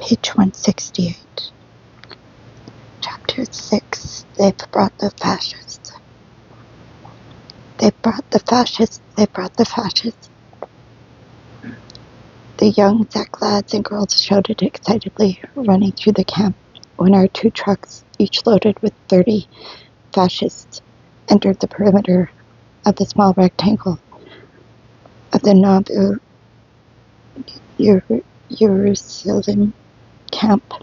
Page 168. Chapter 6. They've brought the fascists. They've brought the fascists. They've brought the fascists. The young Zek lads and girls shouted excitedly, running through the camp, when our 2 trucks, each loaded with 30 fascists, entered the perimeter of the small rectangle of the Nobel Laureate camp.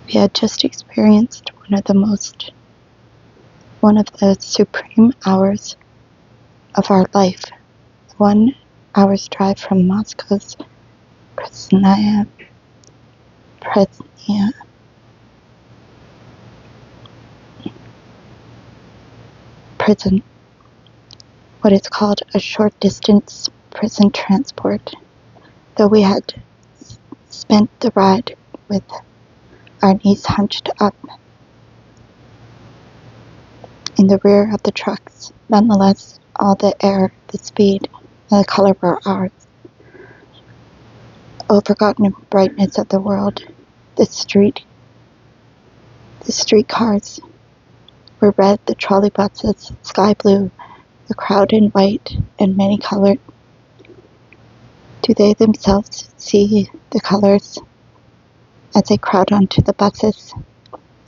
We had just experienced one of the supreme hours of our life. 1 hour's drive from Moscow's Presnaya prison, what is called a short-distance prison transport, though we had spent the ride with our knees hunched up in the rear of the trucks. Nonetheless, all the air, the speed, and the color were ours. Oh, forgotten brightness of the world, the streetcars were red, the trolley buses sky blue, the crowd in white and many-colored. Do they themselves see the colors as they crowd onto the buses?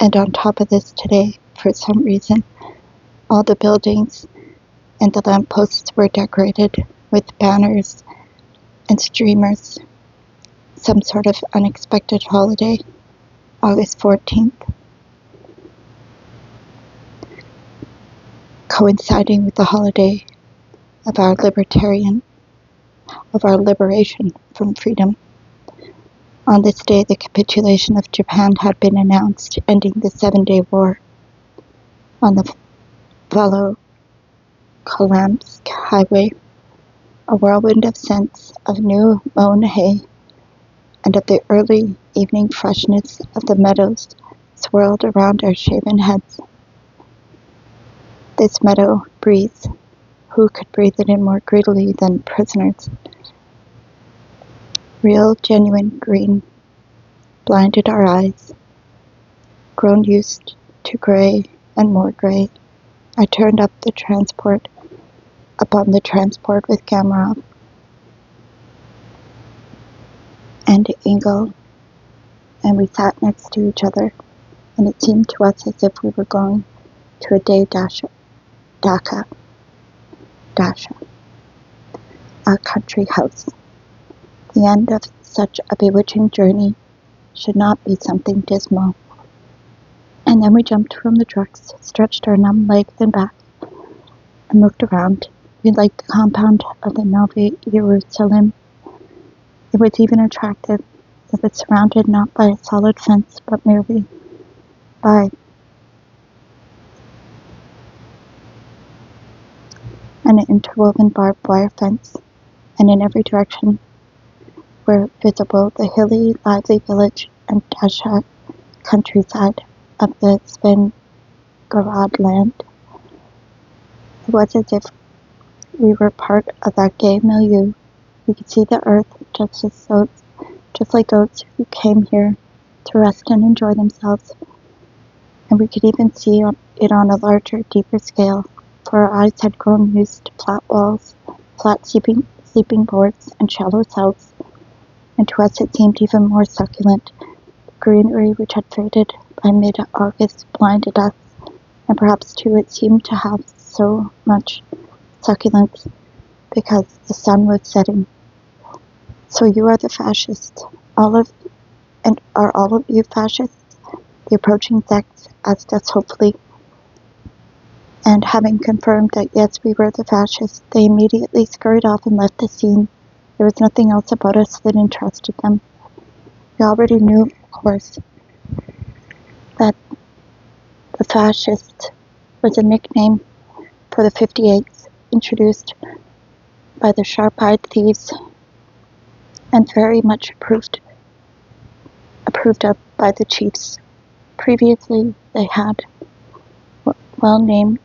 And on top of this today, for some reason, all the buildings and the lampposts were decorated with banners and streamers. Some sort of unexpected holiday, August 14th. Coinciding with the holiday of our liberation from freedom. On this day, the capitulation of Japan had been announced, ending the 7-day war. On the Volockolamsk highway, a whirlwind of scents of new mown hay and of the early evening freshness of the meadows swirled around our shaven heads. This meadow breeze, who could breathe it in more greedily than prisoners? Real, genuine green blinded our eyes. Grown used to gray and more gray, I turned up on the transport with Gamarov and Engel, and we sat next to each other, and it seemed to us as if we were going to a day Dasha, a country house. The end of such a bewitching journey should not be something dismal. And then we jumped from the trucks, stretched our numb legs and backs, and looked around. We liked the compound of the Novi Jerusalem. It was even attractive. It was surrounded not by a solid fence, but merely by an interwoven barbed wire fence, and in every direction were visible the hilly, lively village and Dasha countryside of the Svengarad land. It was as if we were part of that gay milieu. We could see the earth just like those who came here to rest and enjoy themselves, and we could even see it on a larger, deeper scale, for our eyes had grown used to flat walls, flat sleeping boards, and shallow cells, and to us it seemed even more succulent. The greenery which had faded by mid-August blinded us, and perhaps too it seemed to have so much succulence because the sun was setting. So you are the fascists, are all of you fascists? The approaching sects asked us hopefully. And having confirmed that yes, we were the fascists, they immediately scurried off and left the scene. There was nothing else about us that interested them. We already knew, of course, that the fascist was a nickname for the 58s, introduced by the sharp-eyed thieves and very much approved of by the chiefs. Previously, they had well named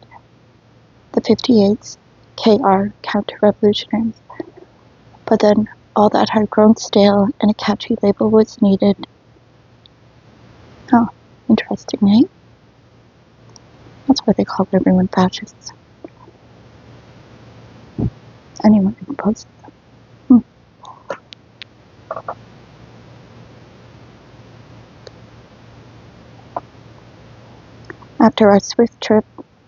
the 58s KR, counterrevolutionaries. But then all that had grown stale and a catchy label was needed. Oh, interesting, right? That's why they called everyone fascists. Anyone can post them. After our swift trip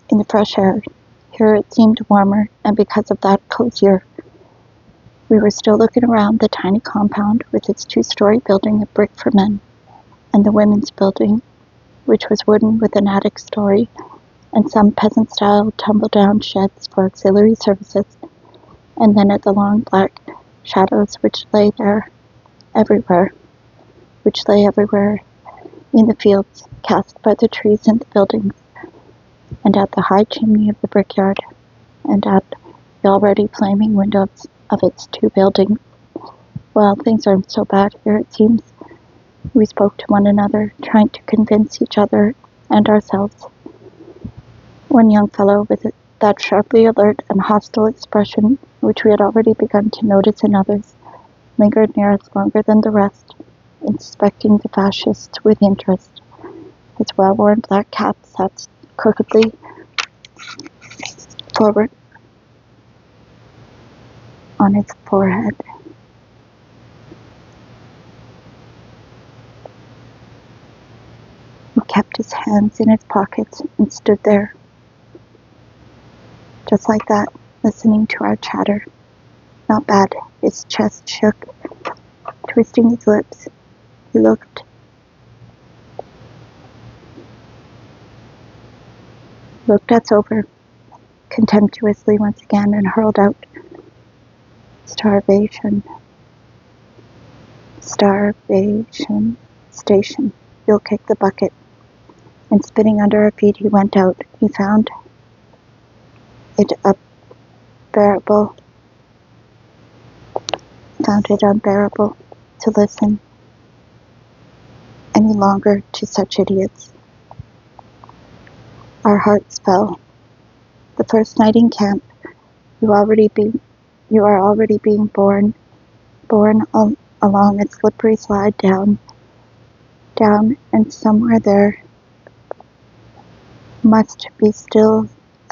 in the fresh air, here it seemed warmer, and because of that, cozier. We were still looking around the tiny compound with its two-story building of brick for men, and the women's building, which was wooden with an attic story, and some peasant-style tumble-down sheds for auxiliary services, and then at the long black shadows which lay everywhere in the fields, cast by the trees and the buildings, and at the high chimney of the brickyard, and at the already flaming windows of its two buildings. Well, things aren't so bad here, it seems. We spoke to one another, trying to convince each other and ourselves. One young fellow with that sharply alert and hostile expression which we had already begun to notice in others lingered near us longer than the rest, inspecting the fascists with interest. His well-worn black cap sat crookedly forward on his forehead. He kept his hands in his pockets and stood there, just like that, listening to our chatter. Not bad. His chest shook, twisting his lips. He looked us over contemptuously once again and hurled out, Starvation station. You'll kick the bucket. And spitting under our feet, he went out. He found it unbearable to listen any longer to such idiots. Our hearts fell. The first night in camp, you are already being borne along a slippery slide down, and somewhere there must be still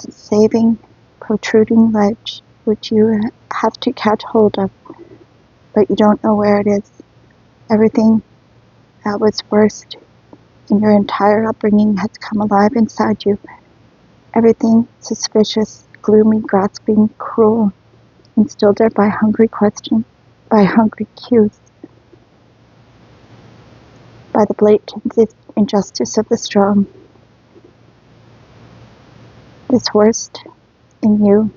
a saving, protruding ledge which you have to catch hold of, but you don't know where it is. Everything that was worst in your entire upbringing has come alive inside you. Everything suspicious, gloomy, grasping, cruel, instilled there by hungry questions, by hungry cues, by the blatant injustice of the strong. This worst in you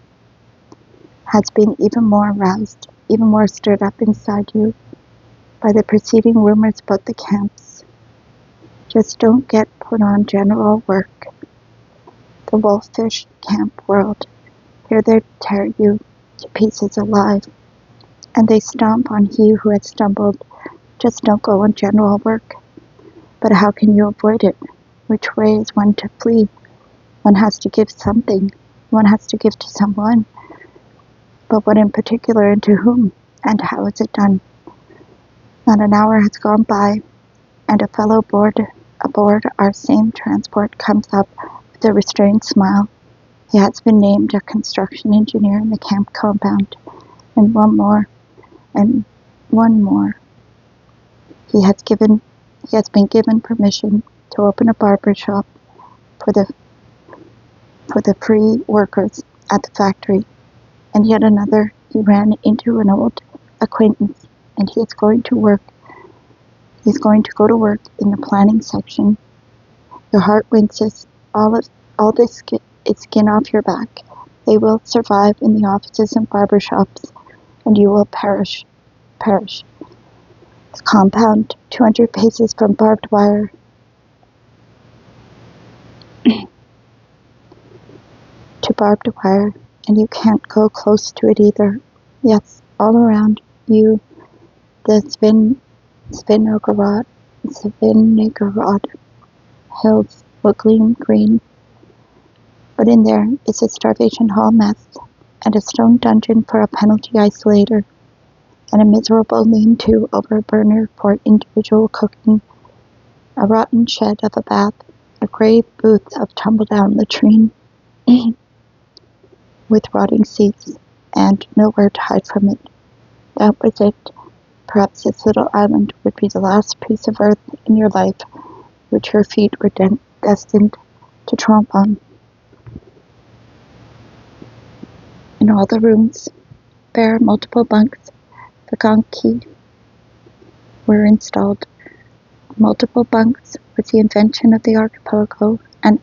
has been even more aroused, even more stirred up inside you by the preceding rumors about the camps. Just don't get put on general work. The wolfish camp world. Here they tear you to pieces alive, and they stomp on he who has stumbled. Just don't go on general work. But how can you avoid it? Which way is one to flee? One has to give something. One has to give to someone. But what in particular, and to whom? And how is it done? Not an hour has gone by, and a fellow aboard our same transport comes up with a restrained smile. He has been named a construction engineer in the camp compound, and one more. He has been given permission to open a barber shop for the free workers at the factory. And yet another, he ran into an old acquaintance, and he is going to work. He's going to go to work in the planning section. Your heart winces. All this is skin off your back. They will survive in the offices and barber shops, and you will perish. The compound, 200 paces from barbed wire. To barbed wire, and you can't go close to it either. Yes, all around you, the Svinograd hills will gleam green. But in there is a starvation hall mess, and a stone dungeon for a penalty isolator, and a miserable lean-to over a burner for individual cooking, a rotten shed of a bath, a grey booth of tumble-down latrine, with rotting seats, and nowhere to hide from it. That was it. Perhaps this little island would be the last piece of earth in your life which your feet were destined to tromp on. In all the rooms, bare multiple bunks, the gonki, were installed. Multiple bunks was the invention of the archipelago, an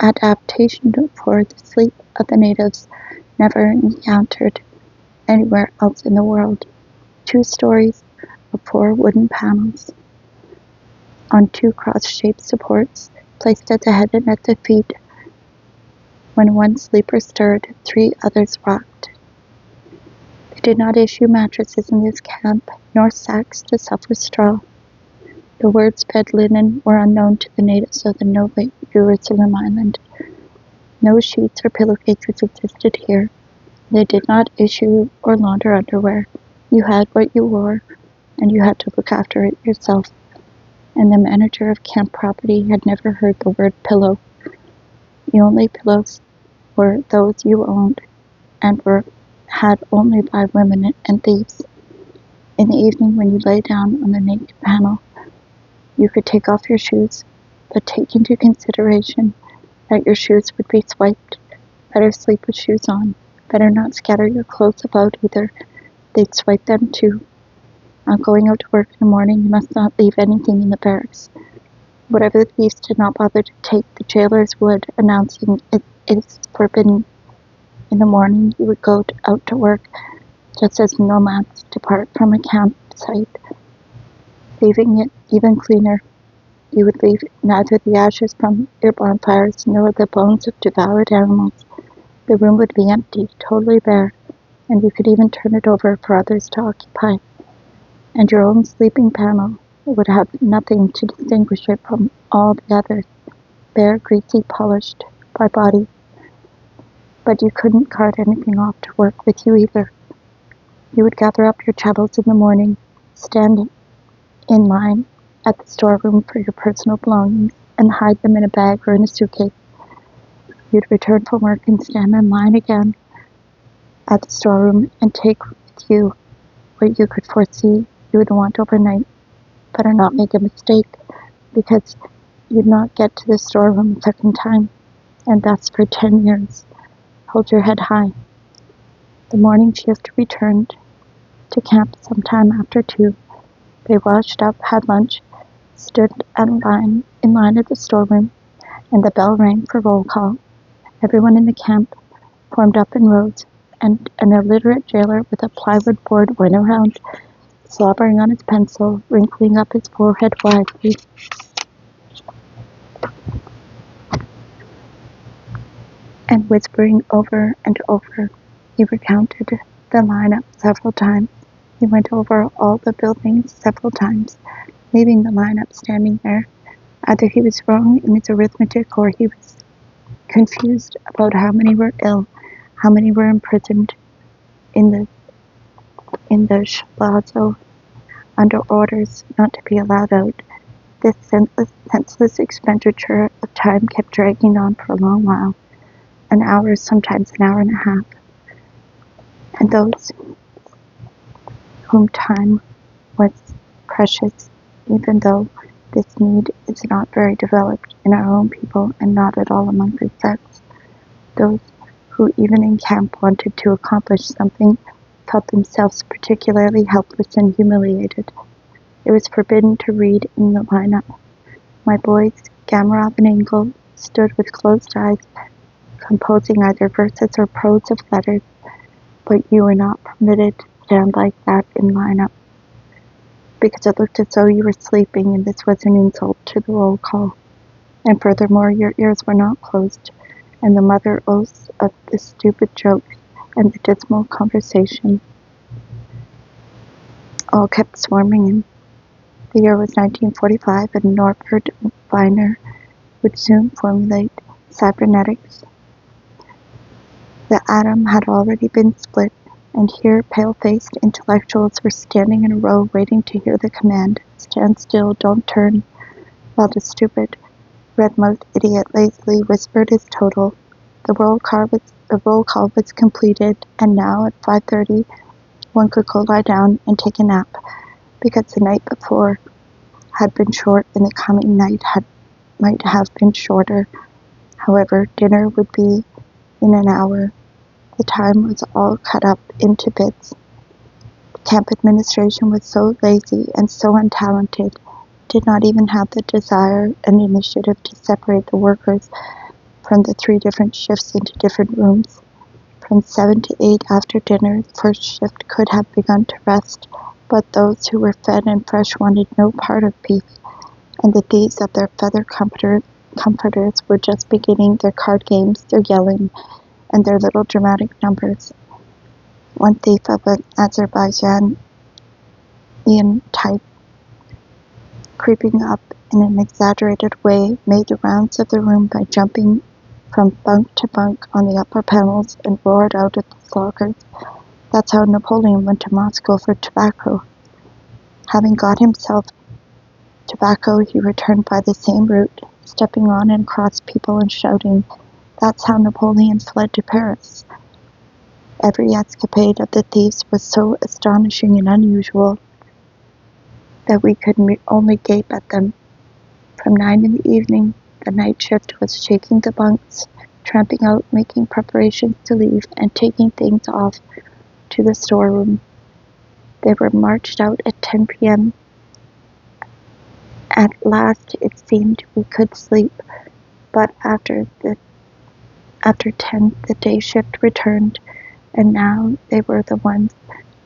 adaptation for the sleep of the natives never encountered anywhere else in the world. 2 stories of 4 wooden panels on 2 cross-shaped supports placed at the head and at the feet. When one sleeper stirred, 3 others rocked. They did not issue mattresses in this camp, nor sacks to stuff with straw. The words bed linen were unknown to the natives of the Nobel Laureate Island. No sheets or pillowcases existed here. They did not issue or launder underwear. You had what you wore, and you had to look after it yourself. And the manager of camp property had never heard the word pillow. The only pillows were those you owned, and were had only by women and thieves. In the evening, when you lay down on the naked panel, you could take off your shoes, but take into consideration that your shoes would be swiped. Better sleep with shoes on. Better not scatter your clothes about either. They'd swipe them too. On going out to work in the morning, you must not leave anything in the barracks. Whatever the thieves did not bother to take, the jailers would, announcing it is forbidden. In the morning, you would go out to work, just as nomads depart from a campsite, leaving it even cleaner. You would leave neither the ashes from your bonfires nor the bones of devoured animals. The room would be empty, totally bare, and you could even turn it over for others to occupy. And your own sleeping panel would have nothing to distinguish it from all the others, bare, greasy, polished by body. But you couldn't cart anything off to work with you either. You would gather up your chattels in the morning, stand in line at the storeroom for your personal belongings, and hide them in a bag or in a suitcase. You'd return from work and stand in line again at the storeroom and take with you what you could foresee you would want overnight. Better not make a mistake, because you'd not get to the storeroom a second time, and thus for 10 years. Hold your head high. The morning shift returned to camp sometime after 2. They washed up, had lunch, stood in line at the storeroom, and the bell rang for roll call. Everyone in the camp formed up in rows, and an illiterate jailer with a plywood board went around, slobbering on his pencil, wrinkling up his forehead widely, and whispering over and over. He recounted the lineup several times. He went over all the buildings several times, leaving the lineup standing there. Either he was wrong in his arithmetic, or he was confused about how many were ill, how many were imprisoned in the Ch6 under orders not to be allowed out. This senseless expenditure of time kept dragging on for a long while, an hour, sometimes an hour and a half. And those whom time was precious, even though this need is not very developed in our own people and not at all among the sex, those who even in camp wanted to accomplish something felt themselves particularly helpless and humiliated. It was forbidden to read in the lineup. My boys, Gamarov and Engel, stood with closed eyes, composing either verses or prose of letters, but you were not permitted to stand like that in lineup, because it looked as though you were sleeping, and this was an insult to the roll call. And furthermore, your ears were not closed, and the mother oaths of the stupid jokes and the dismal conversation all kept swarming in. The year was 1945, and Norbert Wiener would soon formulate cybernetics, The atom had already been split, and here pale-faced intellectuals were standing in a row waiting to hear the command, "Stand still, don't turn," while the stupid, red-mouthed idiot lazily whispered his total. The roll call was completed, and now at 5:30 one could go lie down and take a nap, because the night before had been short and the coming night might have been shorter. However, dinner would be in an hour. The time was all cut up into bits. The camp administration was so lazy and so untalented, did not even have the desire and initiative to separate the workers from the 3 different shifts into different rooms. From 7 to 8 after dinner, the first shift could have begun to rest, but those who were fed and fresh wanted no part of peace, and the thieves of their feather comforters were just beginning their card games, their yelling, and their little dramatic numbers. One thief of an Azerbaijani type, creeping up in an exaggerated way, made the rounds of the room by jumping from bunk to bunk on the upper panels and roared out at the sloggers. That's how Napoleon went to Moscow for tobacco. Having got himself tobacco, he returned by the same route, stepping on and across people and shouting. That's how Napoleon fled to Paris. Every escapade of the thieves was so astonishing and unusual that we could only gape at them. From 9 in the evening, the night shift was shaking the bunks, tramping out, making preparations to leave, and taking things off to the storeroom. They were marched out at 10 p.m. At last it seemed we could sleep, but after 10 the day shift returned, and now they were the ones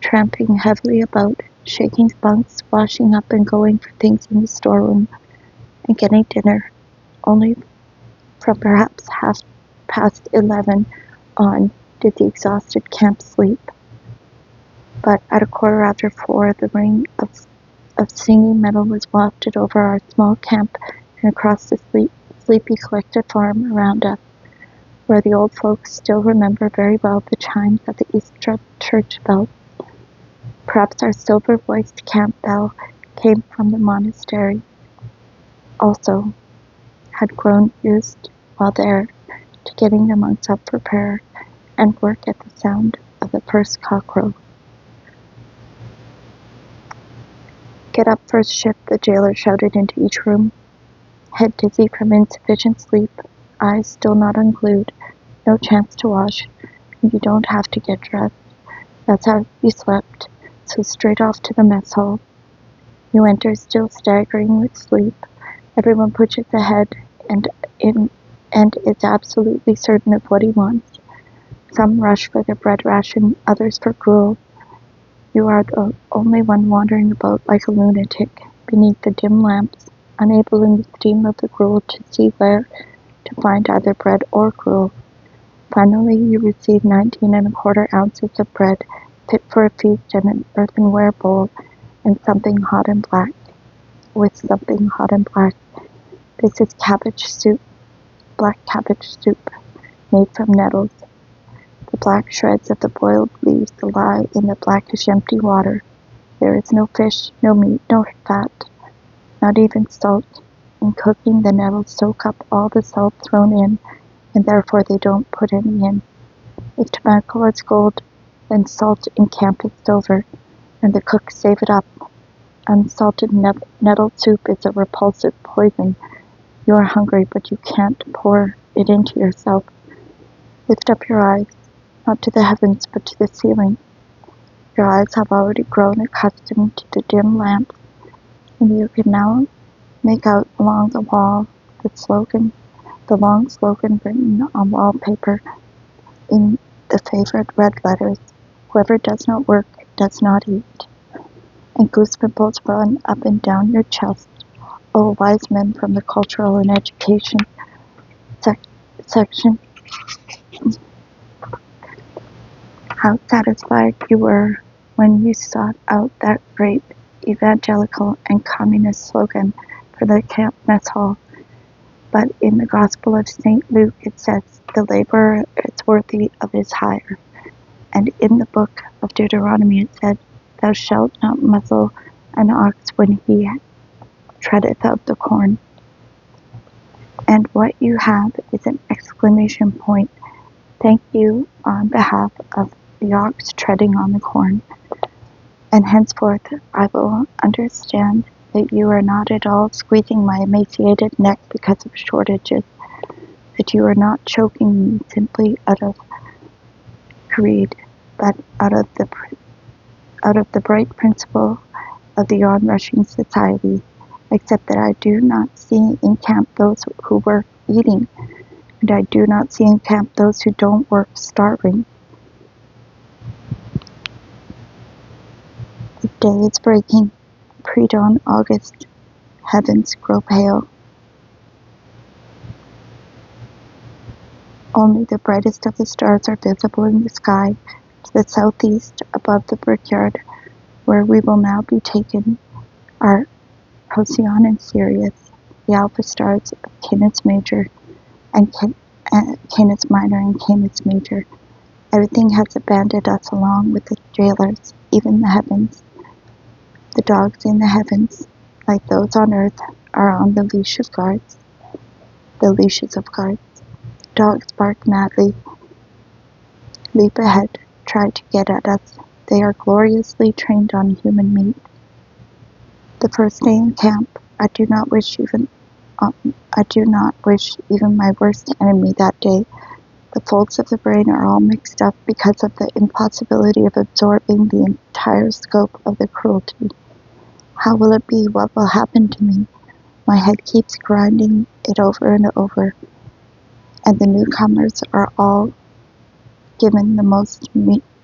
tramping heavily about, shaking bunks, washing up and going for things in the storeroom, and getting dinner, only from perhaps 11:30 on did the exhausted camp sleep. But at 4:15, the ring of singing metal was wafted over our small camp and across the sleepy collected farm around us, where the old folks still remember very well the chimes of the Easter church bells. Perhaps our silver-voiced camp bell came from the monastery, also had grown used while there to getting the monks up for prayer and work at the sound of the first cockcrow. "Get up, first shift," the jailer shouted into each room. Head dizzy from insufficient sleep, eyes still not unglued, no chance to wash, and you don't have to get dressed. That's how you slept, so straight off to the mess hall. You enter still staggering with sleep. Everyone pushes ahead and is absolutely certain of what he wants. Some rush for their bread ration, others for gruel. You are the only one wandering about like a lunatic beneath the dim lamps, unable in the steam of the gruel to see where to find either bread or gruel. Finally, you receive 19¼ ounces of bread, fit for a feast, in an earthenware bowl, and something hot and black. With something hot and black. This is cabbage soup, black cabbage soup, made from nettles. The black shreds of the boiled leaves lie in the blackish empty water. There is no fish, no meat, no fat, not even salt. In cooking, the nettles soak up all the salt thrown in, and therefore they don't put any in. If tobacco is gold, then salt in camp is silver, and the cooks save it up. Unsalted nettle soup is a repulsive poison. You are hungry, but you can't pour it into yourself. Lift up your eyes, not to the heavens, but to the ceiling. Your eyes have already grown accustomed to the dim lamps, and you can now make out along the wall the long slogan written on wallpaper in the favorite red letters: "Whoever does not work does not eat." And goose pimples run up and down your chest. Oh, wise men from the cultural and education section, how satisfied you were when you sought out that great evangelical and communist slogan for the camp mess hall. But in the Gospel of St. Luke it says, "The laborer is worthy of his hire." And in the book of Deuteronomy it said, "Thou shalt not muzzle an ox when he treadeth out the corn." And what you have is an exclamation point. Thank you on behalf of the ox treading on the corn. And henceforth I will understand that you are not at all squeezing my emaciated neck because of shortages, that you are not choking me simply out of greed, but out of the bright principle of the onrushing society, except that I do not see in camp those who work eating, and I do not see in camp those who don't work starving. The day is breaking, pre-dawn August, heavens grow pale. Only the brightest of the stars are visible in the sky to the southeast above the brickyard, where we will now be taken, are Procyon and Sirius, the alpha stars of Canis Major and Canis Minor and Canis Major. Everything has abandoned us along with the jailers, even the heavens. The dogs in the heavens, like those on earth, are on the leashes of guards. Dogs bark madly, leap ahead, try to get at us. They are gloriously trained on human meat. The first day in camp, I do not wish even my worst enemy that day. The folds of the brain are all mixed up because of the impossibility of absorbing the entire scope of the cruelty. How will it be? What will happen to me? My head keeps grinding it over and over, and the newcomers are all given the most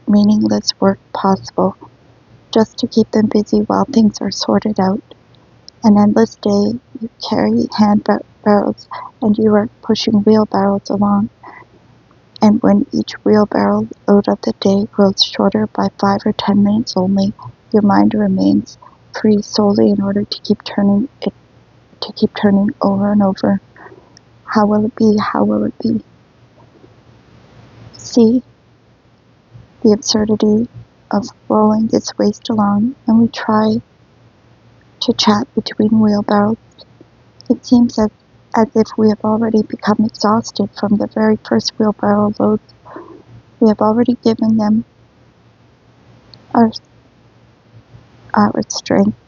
meaningless work possible, just to keep them busy while things are sorted out. An endless day, you carry hand barrows, and you are pushing wheelbarrows along. And when each wheelbarrow load of the day grows shorter by 5 or 10 minutes only, your mind remains free solely in order to keep turning over and over. How will it be? How will it be? See the absurdity of rolling this waste along, and we try to chat between wheelbarrows. It seems as if we have already become exhausted from the very first wheelbarrow load. We have already given them our strength,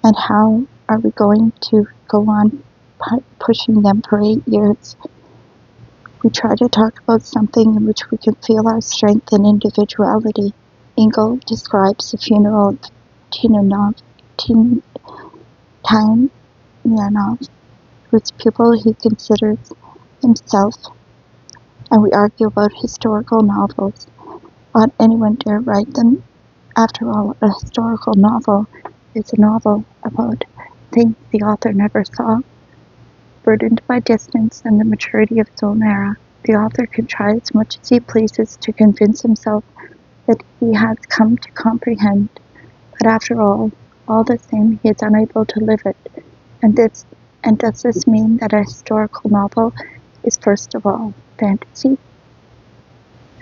and how are we going to go on pushing them for 8 years? We try to talk about something in which we can feel our strength and individuality. Engel describes the funeral of Tynyanov, whose pupil he considers himself, and we argue about historical novels. Ought anyone dare write them? After all, a historical novel is a novel about things the author never saw. Burdened by distance and the maturity of his own era, the author can try as much as he pleases to convince himself that he has come to comprehend, but after all the same he is unable to live it. And does this mean that a historical novel is first of all fantasy?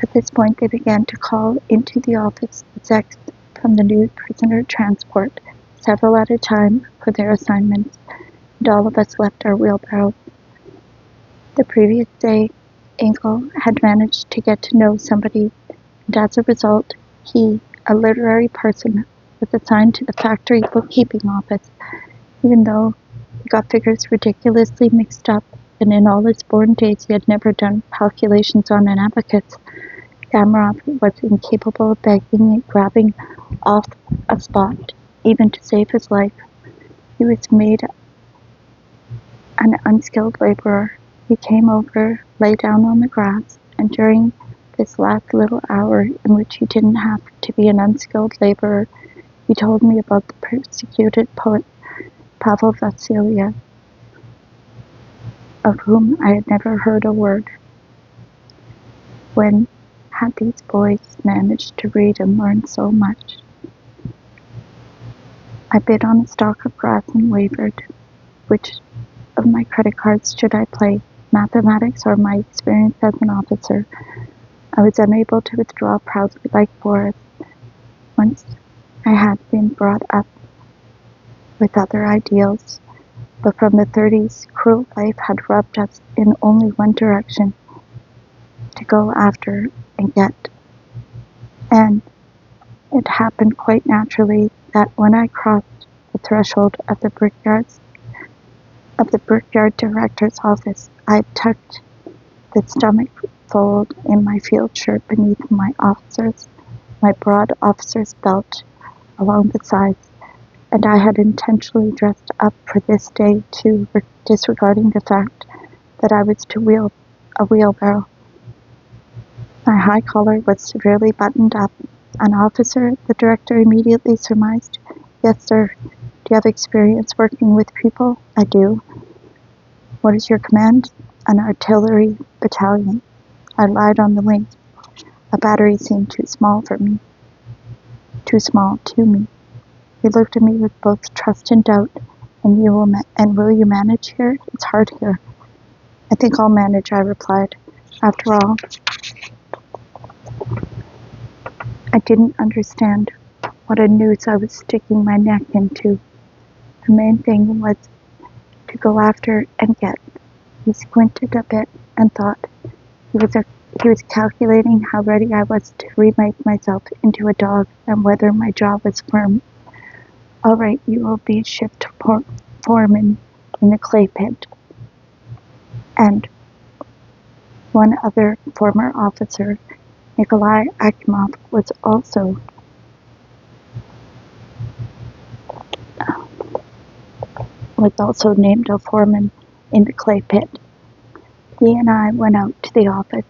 At this point they began to call into the office the Ch6 from the new prisoner transport, several at a time, for their assignments, and all of us left our wheelbarrow. The previous day, Engel had managed to get to know somebody, and as a result, he, a literary person, was assigned to the factory bookkeeping office, even though he got figures ridiculously mixed up, and in all his born days he had never done calculations on an abacus. Gamarov was incapable of begging and grabbing off a spot, even to save his life. He was made an unskilled laborer. He came over, lay down on the grass, and during this last little hour in which he didn't have to be an unskilled laborer, he told me about the persecuted poet Pavel Vasilyev, of whom I had never heard a word. When had these boys managed to read and learn so much? I bit on a stalk of grass and wavered, which of my credit cards should I play, mathematics or my experience as an officer? I was unable to withdraw proudly like Boris. Once I had been brought up with other ideals, but from the 30s, cruel life had rubbed us in only one direction, to go after and get. And it happened quite naturally that when I crossed the threshold of the brickyard director's office, I tucked the stomach fold in my field shirt beneath my broad officer's belt along the sides, and I had intentionally dressed up for this day too, disregarding the fact that I was to wield a wheelbarrow. My high collar was severely buttoned up. An officer, the director immediately surmised. Yes, sir. Do you have experience working with people? I do. What is your command? An artillery battalion. I lied on the wing. A battery seemed too small for me. Too small to me. He looked at me with both trust and doubt. And will you manage here? It's hard here. I think I'll manage, I replied. After all, I didn't understand what a noose I was sticking my neck into. The main thing was to go after and get. He squinted a bit and thought. He was calculating how ready I was to remake myself into a dog and whether my jaw was firm. All right, you will be shift foreman in the clay pit. And one other former officer, Nikolai Akimov, was also named a foreman in the clay pit. He and I went out to the office,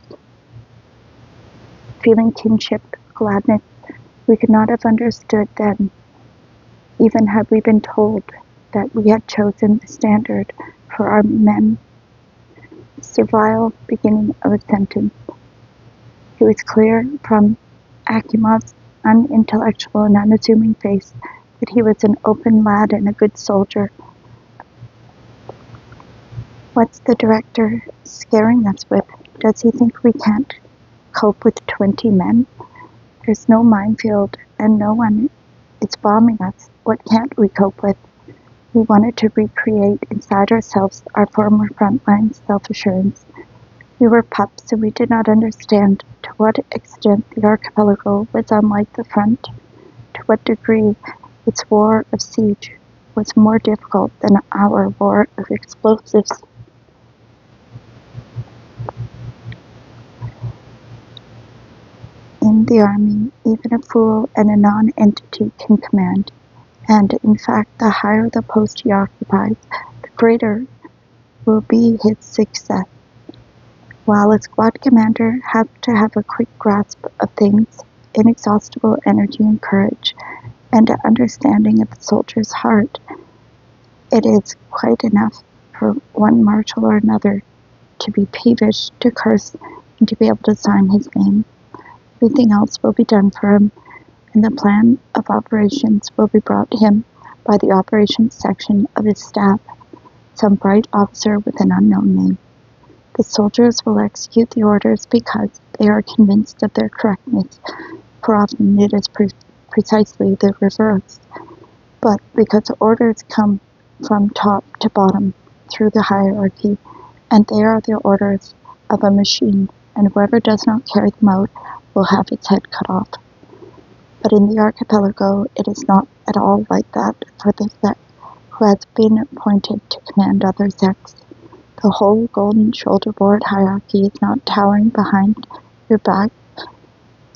feeling kinship, gladness we could not have understood then, even had we been told that we had chosen the standard for our men. Servile beginning of a sentence. It was clear from Akimov's unintellectual and unassuming face that he was an open lad and a good soldier. What's the director scaring us with? Does he think we can't cope with 20 men? There's no minefield and no one is bombing us. What can't we cope with? We wanted to recreate inside ourselves our former frontline self-assurance. We were pups and we did not understand to what extent the archipelago was unlike the front, to what degree its war of siege was more difficult than our war of explosives. In the army, even a fool and a non-entity can command, and in fact the higher the post he occupies, the greater will be his success. While a squad commander has to have a quick grasp of things, inexhaustible energy and courage, and an understanding of the soldier's heart, it is quite enough for one marshal or another to be peevish, to curse, and to be able to sign his name. Everything else will be done for him, and the plan of operations will be brought him by the operations section of his staff, some bright officer with an unknown name. The soldiers will execute the orders because they are convinced of their correctness, for often it is precisely the reverse, but because the orders come from top to bottom through the hierarchy, and they are the orders of a machine, and whoever does not carry them out will have its head cut off. But in the archipelago, it is not at all like that for the sect who has been appointed to command other sects. The whole golden shoulder-board hierarchy is not towering behind your back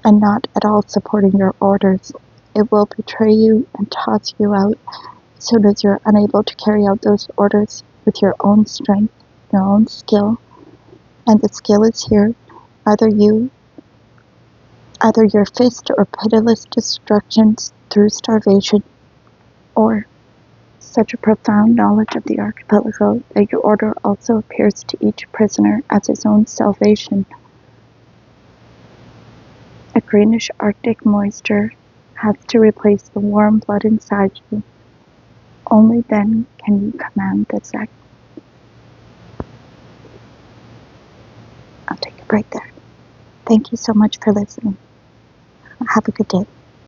and not at all supporting your orders. It will betray you and toss you out as soon as you're unable to carry out those orders with your own strength, your own skill. And the skill is here, either your fist or pitiless destructions through starvation, or such a profound knowledge of the archipelago that your order also appears to each prisoner as his own salvation. A greenish Arctic moisture has to replace the warm blood inside you. Only then can you command the sect. right there. Thank you so much for listening. Have a good day.